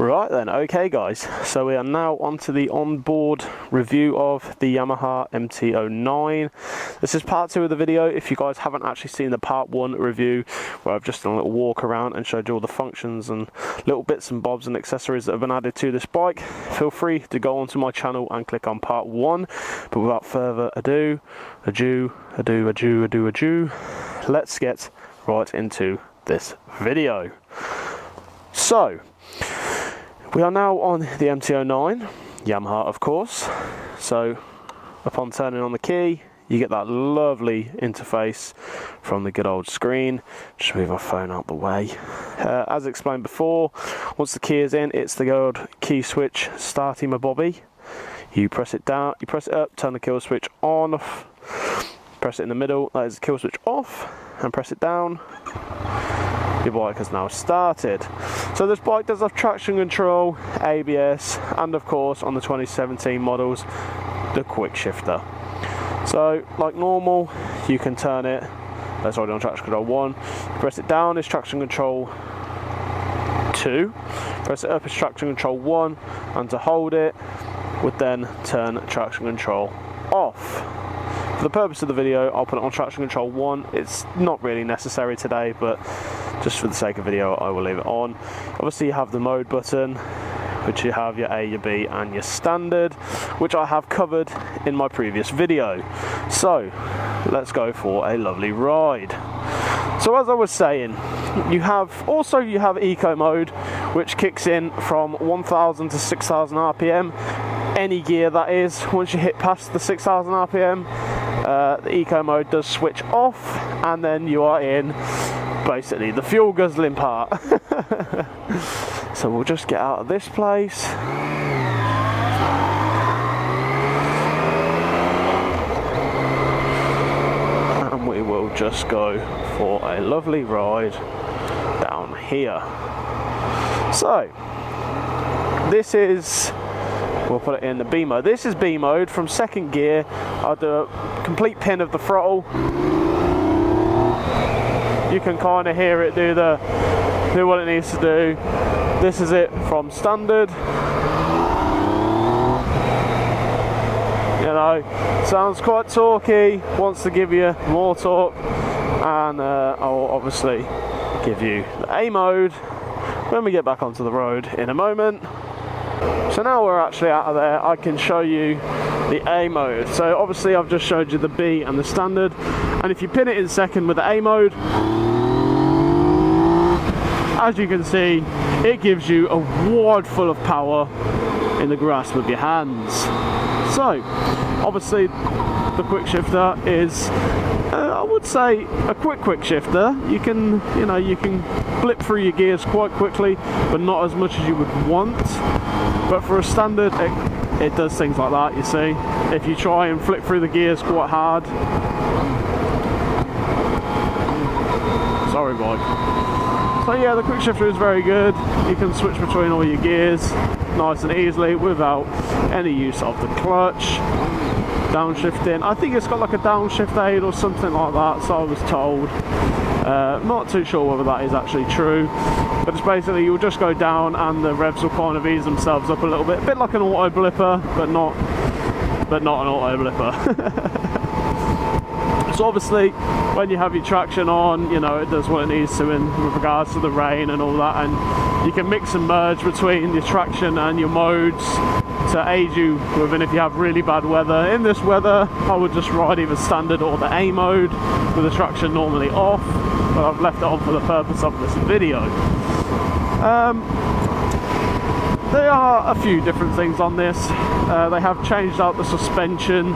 Right then, okay guys, so we are now on to the onboard review of the Yamaha MT09. This is part 2 of the video. If you guys haven't actually seen the part 1 review, where I've just done a little walk around and showed you all the functions and little bits and bobs and accessories that have been added to this bike, feel free to go onto my channel and click on part 1. But without further ado, let's get right into this video. So, we are now on the MT09, Yamaha of course. So upon turning on the key, you get that lovely interface from the good old screen. Just move our phone out the way. As explained before, once the key is in, it's the old key switch starty my bobby. You press it down, you press it up, turn the kill switch on, press it in the middle, that is the kill switch off, and press it down. Your bike has now started. So this bike does have traction control, ABS, and of course on the 2017 models, the quick shifter. So like normal, you can turn it, that's already on traction control 1, press it down is traction control 2, press it up is traction control 1, and to hold it would then turn traction control off. For the purpose of the video, I'll put it on traction control 1. It's not really necessary today, but just for the sake of video, I will leave it on. Obviously, you have the mode button, which you have your A, your B, and your standard, which I have covered in my previous video. So, let's go for a lovely ride. So, as I was saying, you have eco mode, which kicks in from 1000 to 6000 RPM. Any gear that is, once you hit past the 6000 RPM, the eco mode does switch off, and then you are in basically the fuel guzzling part. So we'll just get out of this place. And we will just go for a lovely ride down here. So this is, we'll put it in the B mode. This is B mode. From second gear, I'll do a complete pin of the throttle. You can kind of hear it do what it needs to do. This is it from standard. You know, sounds quite torquey, wants to give you more torque, and I'll obviously give you the A mode when we get back onto the road in a moment. So now we're actually out of there, I can show you the A mode. So obviously I've just showed you the B and the standard, and if you pin it in second with the A mode, as you can see, it gives you a wad full of power in the grasp of your hands. So obviously the quick shifter is, I would say, a quick shifter. You can blip through your gears quite quickly, but not as much as you would want. But for a standard, it does things like that, you see. If you try and flick through the gears quite hard. Sorry, boy. So yeah, the quick shifter is very good. You can switch between all your gears nice and easily without any use of the clutch. Downshifting, I think it's got like a downshift aid or something like that, so I was told. Not too sure whether that is actually true, but it's basically you'll just go down and the revs will kind of ease themselves up a little bit, a bit like an auto blipper, but not an auto blipper. So obviously when you have your traction on, you know, it does what it needs to with regards to the rain and all that, and you can mix and merge between your traction and your modes to aid you within if you have really bad weather. In this weather, I would just ride either standard or the A mode with the traction normally off, but I've left it on for the purpose of this video. There are a few different things on this. They have changed out the suspension,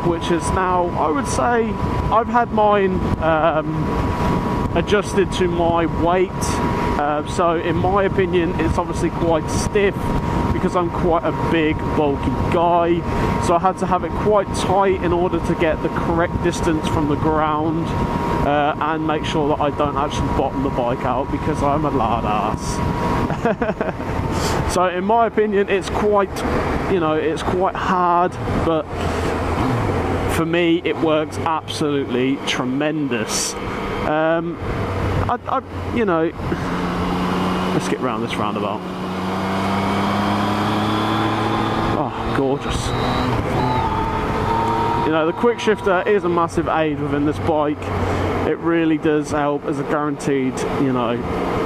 which is now, I would say, I've had mine adjusted to my weight, so in my opinion it's obviously quite stiff because I'm quite a big bulky guy, so I had to have it quite tight in order to get the correct distance from the ground and make sure that I don't actually bottom the bike out because I'm a lard ass. So in my opinion it's quite, you know, it's quite hard, but for me it works absolutely tremendous. You know, Let's get round this roundabout. Oh, gorgeous. You know, the quick shifter is a massive aid within this bike. It really does help as a guaranteed, you know,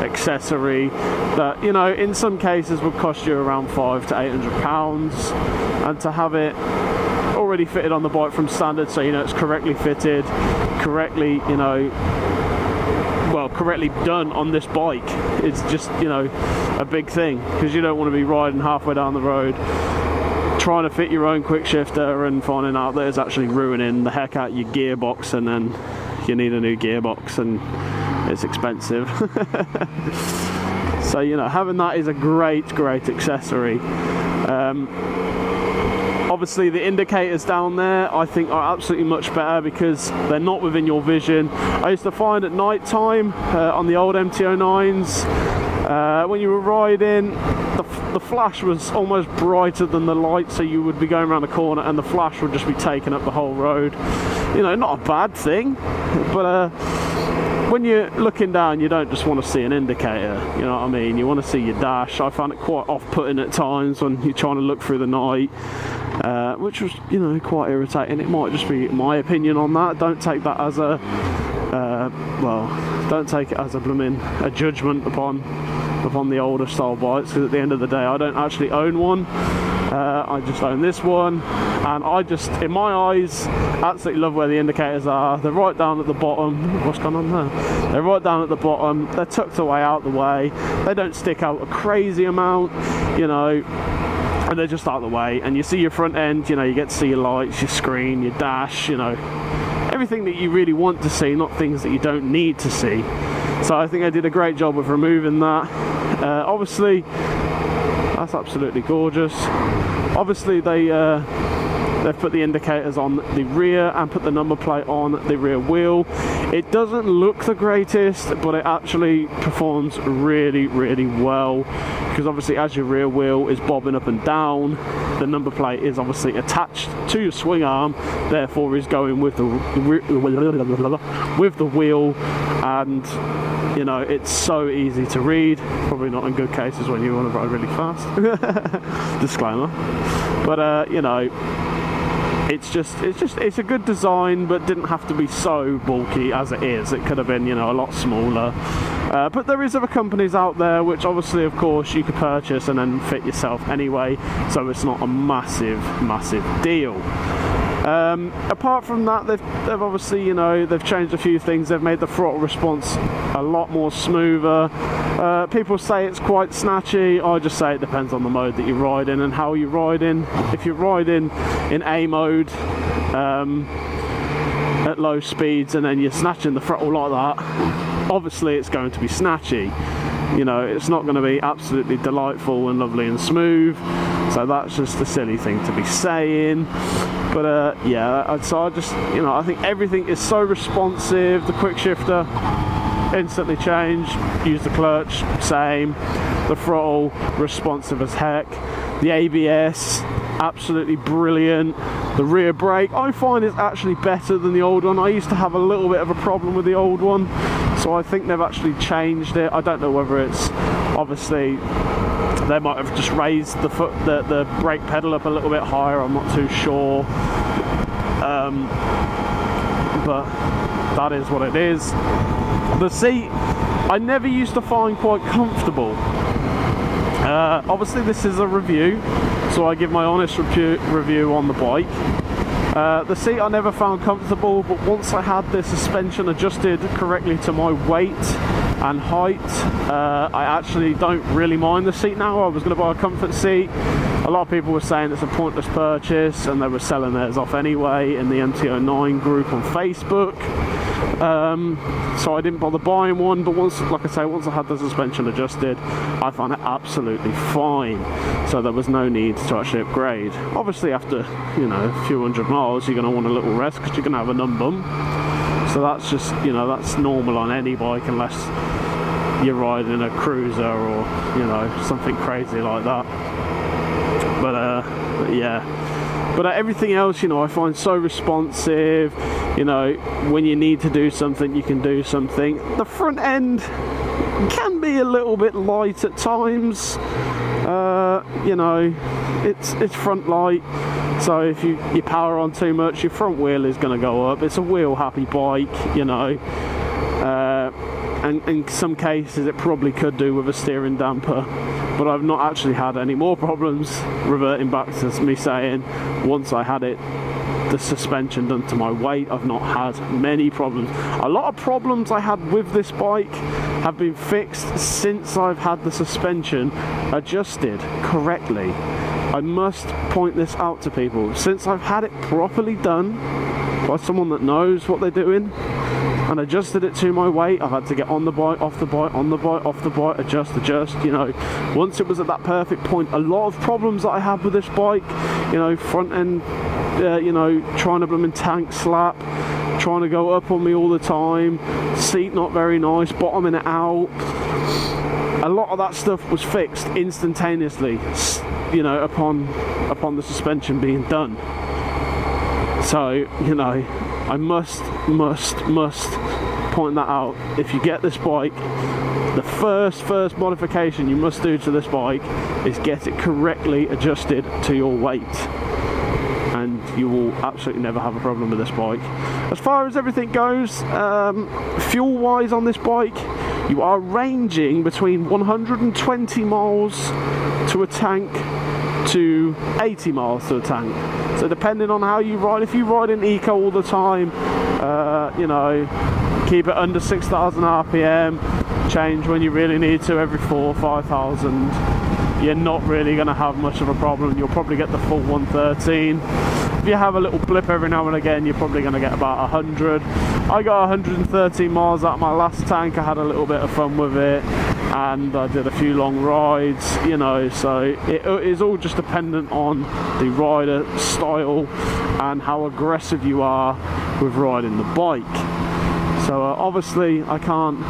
accessory that, you know, in some cases would cost you around £500 to £800, and to have it already fitted on the bike from standard, so you know it's correctly fitted, correctly, you know, well, correctly done on this bike, it's just, you know, a big thing, because you don't want to be riding halfway down the road trying to fit your own quick shifter and finding out that it's actually ruining the heck out your gearbox, and then you need a new gearbox and it's expensive. So, you know, having that is a great accessory. Obviously the indicators down there I think are absolutely much better because they're not within your vision. I used to find at night time on the old MT09s, when you were riding, the flash was almost brighter than the light, so you would be going around the corner and the flash would just be taking up the whole road. You know, not a bad thing, but when you're looking down, you don't just want to see an indicator, you know what I mean? You want to see your dash. I found it quite off-putting at times when you're trying to look through the night, which was, you know, quite irritating. It might just be my opinion on that. Don't take that as a, well, don't take it as a judgment upon the older style bikes, because at the end of the day, I don't actually own one. I just own this one, and I just, in my eyes, absolutely love where the indicators are. They're right down at the bottom. What's going on there? They're right down at the bottom. They're tucked away out the way. They don't stick out a crazy amount, you know, and they're just out of the way. And you see your front end, you know, you get to see your lights, your screen, your dash, you know, everything that you really want to see, not things that you don't need to see. So I think I did a great job of removing that. Obviously, that's absolutely gorgeous. Obviously they've put the indicators on the rear and put the number plate on the rear wheel. It doesn't look the greatest, but it actually performs really well, because obviously as your rear wheel is bobbing up and down, the number plate is obviously attached to your swing arm, therefore is going with the wheel, and you know, it's so easy to read. Probably not in good cases when you want to ride really fast. Disclaimer. But you know, it's a good design, but didn't have to be so bulky as it is. It could have been, you know, a lot smaller. But there is other companies out there which obviously, of course, you could purchase and then fit yourself anyway, so it's not a massive deal. Apart from that, they've obviously, you know, they've changed a few things. They've made the throttle response a lot more smoother. People say it's quite snatchy. I just say it depends on the mode that you ride in and how you ride in. If you're riding in A mode at low speeds and then you're snatching the throttle like that, obviously it's going to be snatchy. You know, it's not going to be absolutely delightful and lovely and smooth. So that's just a silly thing to be saying. But yeah, so I just, you know, I think everything is so responsive. The quick shifter, instantly changed. Use the clutch, same. The throttle, responsive as heck. The ABS, absolutely brilliant. The rear brake, I find, is actually better than the old one. I used to have a little bit of a problem with the old one, so I think they've actually changed it. I don't know whether it's, obviously, they might have just raised the brake pedal up a little bit higher. I'm not too sure, but that is what it is. The seat, I never used to find quite comfortable. Obviously this is a review, so I give my honest review on the bike. The seat I never found comfortable, but once I had the suspension adjusted correctly to my weight and height, I actually don't really mind the seat now. I was going to buy a comfort seat. A lot of people were saying it's a pointless purchase, and they were selling theirs off anyway in the MT09 group on Facebook. So I didn't bother buying one, but once, like I say, once I had the suspension adjusted, I found it absolutely fine. So there was no need to actually upgrade. Obviously after, you know, a few hundred miles, you're going to want a little rest because you're going to have a numb bum. So that's just, you know, that's normal on any bike unless you're riding a cruiser or, you know, something crazy like that. But yeah. But everything else, you know, I find so responsive. You know, when you need to do something, you can do something. The front end can be a little bit light at times. You know, it's front light, so if you power on too much, your front wheel is going to go up. It's a wheel happy bike, you know, and in some cases it probably could do with a steering damper, but I've not actually had any more problems, reverting back to me saying once I had the suspension done to my weight, I've not had many problems. A lot of problems I had with this bike have been fixed since I've had the suspension adjusted correctly. I must point this out to people. Since I've had it properly done by someone that knows what they're doing and adjusted it to my weight, I've had to get on the bike, off the bike, on the bike, off the bike, adjust, you know. Once it was at that perfect point, a lot of problems that I had with this bike, you know, front end, you know, trying to blooming tank slap, trying to go up on me all the time, seat not very nice, bottoming it out. A lot of that stuff was fixed instantaneously, you know, upon the suspension being done. So, you know, I must point that out. If you get this bike, the first modification you must do to this bike is get it correctly adjusted to your weight, and you will absolutely never have a problem with this bike. As far as everything goes, fuel wise on this bike, you are ranging between 120 miles to a tank to 80 miles to a tank. So depending on how you ride, if you ride in eco all the time, you know, keep it under 6,000 RPM, change when you really need to every 4,000 or 5,000, you're not really going to have much of a problem. You'll probably get the full 113. If you have a little blip every now and again, you're probably going to get about 100. I got 113 miles out of my last tank. I had a little bit of fun with it, and I did a few long rides, you know, so it is all just dependent on the rider style and how aggressive you are with riding the bike. So obviously I can't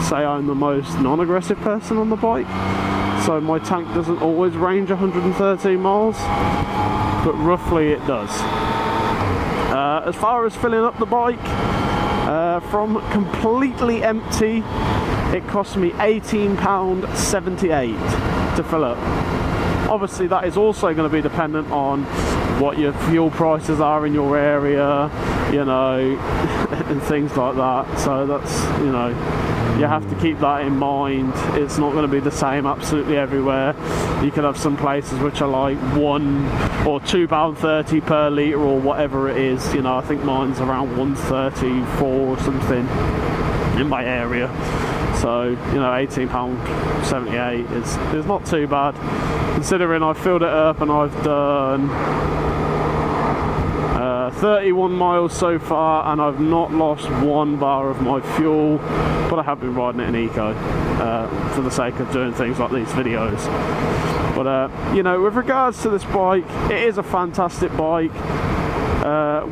say I'm the most non-aggressive person on the bike, so my tank doesn't always range 113 miles, but roughly it does. As far as filling up the bike, from completely empty, it cost me £18.78 to fill up. Obviously that is also going to be dependent on what your fuel prices are in your area, you know, and things like that. So that's, you know, you have to keep that in mind. It's not going to be the same absolutely everywhere. You could have some places which are like £1 or £2.30 per litre or whatever it is. You know, I think mine's around 1.34 or something in my area. So, you know, £18.78 is not too bad, considering I filled it up and I've done 31 miles so far, and I've not lost 1 bar of my fuel, but I have been riding it in eco for the sake of doing things like these videos. But you know, with regards to this bike, it is a fantastic bike.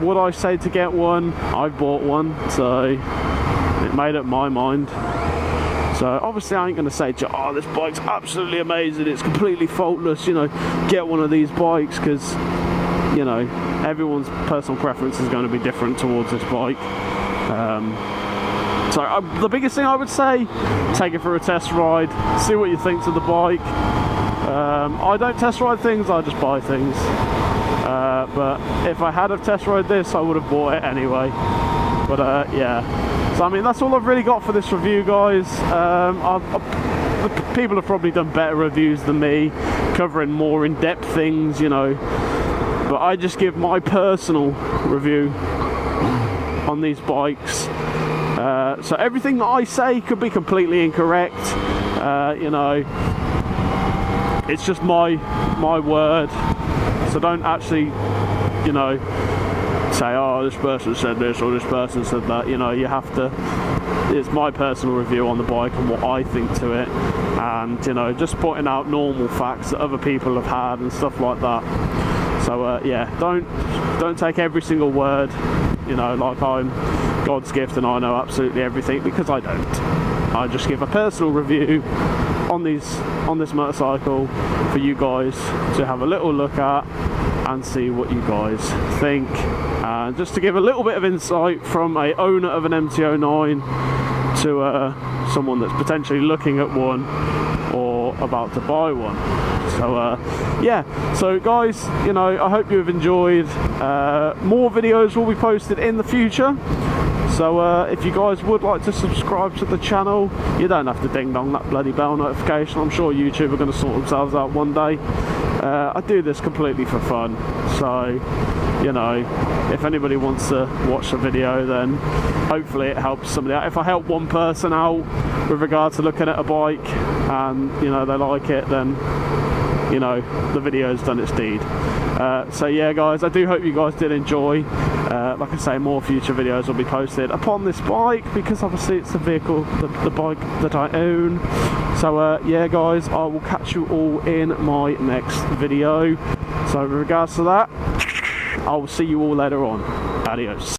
Would I say to get one? I've bought one, so it made up my mind. So obviously I ain't going to say to you, oh, this bike's absolutely amazing, it's completely faultless, you know, get one of these bikes, because, you know, everyone's personal preference is going to be different towards this bike. So the biggest thing I would say, take it for a test ride, see what you think to the bike. I don't test ride things, I just buy things. But if I had a test ride this, I would have bought it anyway. But yeah, so I mean, that's all I've really got for this review, guys. People have probably done better reviews than me, covering more in-depth things, you know. But I just give my personal review on these bikes. So everything that I say could be completely incorrect. You know, it's just my word. So don't actually, you know, say, oh, this person said this or this person said that. You know, you have to, it's my personal review on the bike and what I think to it, and, you know, just pointing out normal facts that other people have had and stuff like that. So yeah, don't take every single word, you know, like I'm God's gift and I know absolutely everything, because I don't. I just give a personal review on this motorcycle for you guys to have a little look at and see what you guys think. Just to give a little bit of insight from a owner of an MT09 to someone that's potentially looking at one or about to buy one. So yeah, so guys, you know, I hope you've enjoyed. More videos will be posted in the future. So if you guys would like to subscribe to the channel, you don't have to ding dong that bloody bell notification. I'm sure YouTube are going to sort themselves out one day. I do this completely for fun, so you know, if anybody wants to watch the video, then hopefully it helps somebody out. If I help one person out with regard to looking at a bike and, you know, they like it, then, you know, the video's done its deed. So yeah guys, I do hope you guys did enjoy. Like I say, more future videos will be posted upon this bike, because obviously it's the vehicle, the bike that I own. So yeah guys, I will catch you all in my next video. So with regards to that, I will see you all later on. Adios.